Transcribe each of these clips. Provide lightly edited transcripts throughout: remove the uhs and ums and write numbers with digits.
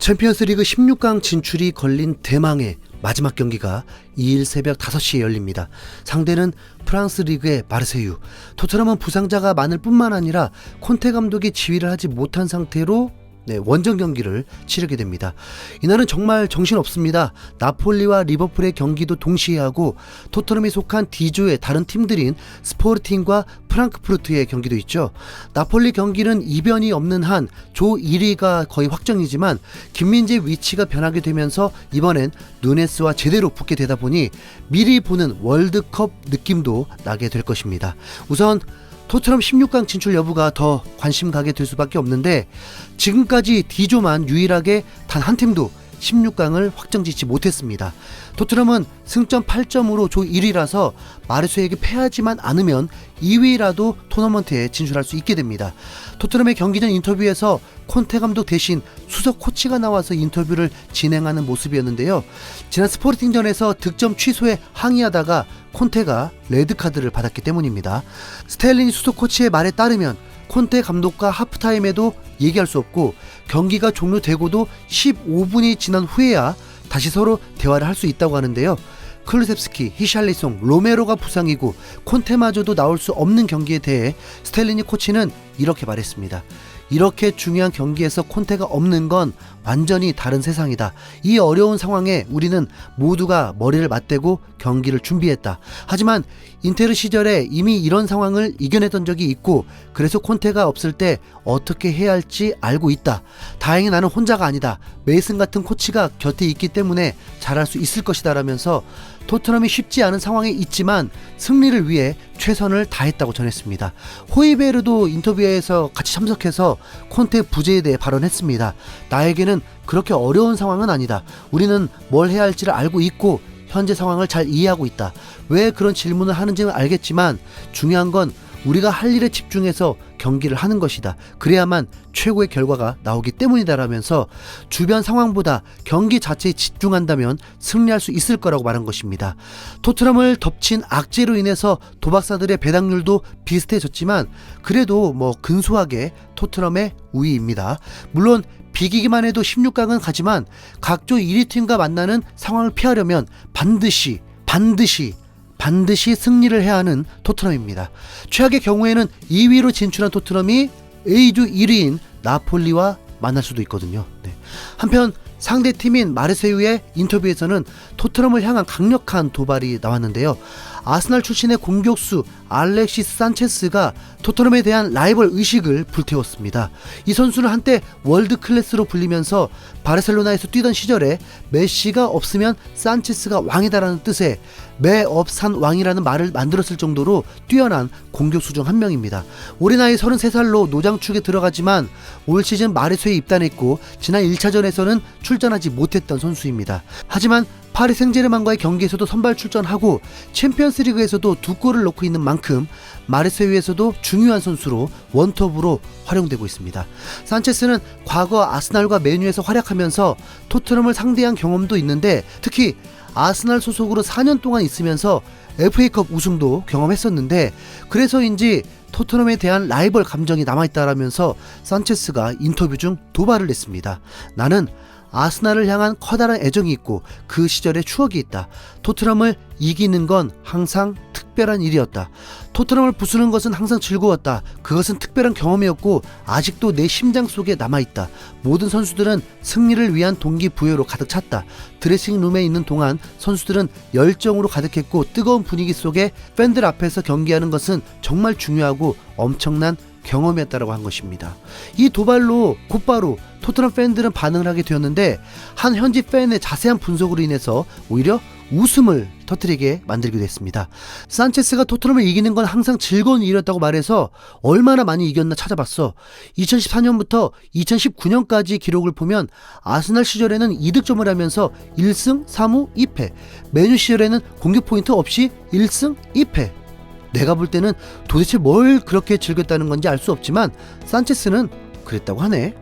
챔피언스리그 16강 진출이 걸린 대망의 마지막 경기가 2일 새벽 5시에 열립니다. 상대는 프랑스 리그의 마르세유. 토트넘은 부상자가 많을 뿐만 아니라 콘테 감독이 지휘를 하지 못한 상태로 원정 경기를 치르게 됩니다. 이날은 정말 정신없습니다. 나폴리와 리버풀의 경기도 동시에 하고 토트넘이 속한 D조의 다른 팀들인 스포르팅과 프랑크푸르트의 경기도 있죠. 나폴리 경기는 이변이 없는 한 조 1위가 거의 확정이지만 김민재 위치가 변하게 되면서 이번엔 누네스와 제대로 붙게 되다 보니 미리 보는 월드컵 느낌도 나게 될 것입니다. 우선 토트넘 16강 진출 여부가 더 관심 가게 될 수밖에 없는데, 지금까지 D조만 유일하게 단 한 팀도 16강을 확정짓지 못했습니다. 토트넘은 승점 8점으로 조 1위라서 마르세유에게 패하지만 않으면 2위라도 토너먼트에 진출할 수 있게 됩니다. 토트넘의 경기 전 인터뷰에서 콘테 감독 대신 수석 코치가 나와서 인터뷰를 진행하는 모습이었는데요. 지난 스포르팅전에서 득점 취소에 항의하다가 콘테가 레드카드를 받았기 때문입니다. 스텔리니 수석 코치의 말에 따르면 콘테 감독과 하프타임에도 얘기할 수 없고 경기가 종료되고도 15분이 지난 후에야 다시 서로 대화를 할 수 있다고 하는데요. 클루셉스키, 히샬리송, 로메로가 부상이고 콘테마저도 나올 수 없는 경기에 대해 스텔리니 코치는 이렇게 말했습니다. 이렇게 중요한 경기에서 콘테가 없는 건 완전히 다른 세상이다. 이 어려운 상황에 우리는 모두가 머리를 맞대고 경기를 준비했다. 하지만 인테르 시절에 이미 이런 상황을 이겨냈던 적이 있고 그래서 콘테가 없을 때 어떻게 해야 할지 알고 있다. 다행히 나는 혼자가 아니다. 메이슨 같은 코치가 곁에 있기 때문에 잘할 수 있을 것이다 라면서 토트넘이 쉽지 않은 상황에 있지만 승리를 위해 최선을 다했다고 전했습니다. 호이베르도 인터뷰에서 같이 참석해서 콘테 부재에 대해 발언했습니다. 나에게는 그렇게 어려운 상황은 아니다. 우리는 뭘 해야 할지를 알고 있고 현재 상황을 잘 이해하고 있다. 왜 그런 질문을 하는지는 알겠지만 중요한 건 우리가 할 일에 집중해서 경기를 하는 것이다. 그래야만 최고의 결과가 나오기 때문이다 라면서 주변 상황보다 경기 자체에 집중한다면 승리할 수 있을 거라고 말한 것입니다. 토트넘을 덮친 악재로 인해서 도박사들의 배당률도 비슷해졌지만 그래도 근소하게 토트넘의 우위입니다. 물론 비기기만 해도 16강은 가지만 각조 1위 팀과 만나는 상황을 피하려면 반드시 승리를 해야 하는 토트넘입니다. 최악의 경우에는 2위로 진출한 토트넘이 A조 1위인 나폴리와 만날 수도 있거든요. 한편 상대팀인 마르세유의 인터뷰에서는 토트넘을 향한 강력한 도발이 나왔는데요. 아스날 출신의 공격수 알렉시스 산체스가 토트넘에 대한 라이벌 의식을 불태웠습니다. 이 선수는 한때 월드 클래스로 불리면서 바르셀로나에서 뛰던 시절에 메시가 없으면 산체스가 왕이다라는 뜻의 매업산 왕이라는 말을 만들었을 정도로 뛰어난 공격수 중 한 명입니다. 올해 나이 33살로 노장축에 들어가지만 올 시즌 마르세유에 입단했고 지난 1차전에서는 출전하지 못했던 선수입니다. 하지만 파리 생제르맹과의 경기에서도 선발 출전하고 챔피언스리그에서도 2골을 넣고 있는 만큼 마르세유에서도 중요한 선수로 원톱으로 활용되고 있습니다. 산체스는 과거 아스날과 메뉴에서 활약하면서 토트넘을 상대한 경험도 있는데 특히 아스날 소속으로 4년 동안 있으면서 FA컵 우승도 경험했었는데 그래서인지 토트넘에 대한 라이벌 감정이 남아있다라면서 산체스가 인터뷰 중 도발을 했습니다. 나는 아스날을 향한 커다란 애정이 있고 그 시절의 추억이 있다. 토트넘을 이기는 건 항상 특별한 일이었다. 토트넘을 부수는 것은 항상 즐거웠다. 그것은 특별한 경험이었고 아직도 내 심장 속에 남아있다. 모든 선수들은 승리를 위한 동기부여로 가득 찼다. 드레싱룸에 있는 동안 선수들은 열정으로 가득했고 뜨거운 분위기 속에 팬들 앞에서 경기하는 것은 정말 중요하고 엄청난 경험이었다라고 한 것입니다. 이 도발로 곧바로 토트넘 팬들은 반응을 하게 되었는데 한 현지 팬의 자세한 분석으로 인해서 오히려 웃음을 터뜨리게 만들기도 했습니다. 산체스가 토트넘을 이기는 건 항상 즐거운 일이었다고 말해서 얼마나 많이 이겼나 찾아봤어. 2014년부터 2019년까지 기록을 보면 아스날 시절에는 2득점을 하면서 1승 3무 2패, 메뉴 시절에는 공격 포인트 없이 1승 2패. 내가 볼 때는 도대체 뭘 그렇게 즐겼다는 건지 알 수 없지만 산체스는 그랬다고 하네.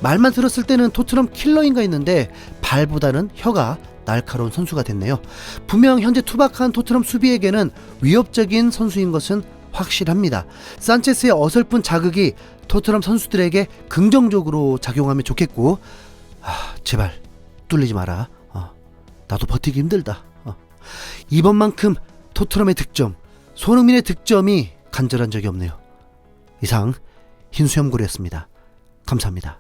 말만 들었을 때는 토트넘 킬러인가 했는데 발보다는 혀가 날카로운 선수가 됐네요. 분명 현재 투박한 토트넘 수비에게는 위협적인 선수인 것은 확실합니다. 산체스의 어설픈 자극이 토트넘 선수들에게 긍정적으로 작용하면 좋겠고, 제발 뚫리지 마라. 나도 버티기 힘들다. 이번만큼 토트넘의 득점, 손흥민의 득점이 간절한 적이 없네요. 이상 흰수염고리였습니다. 감사합니다.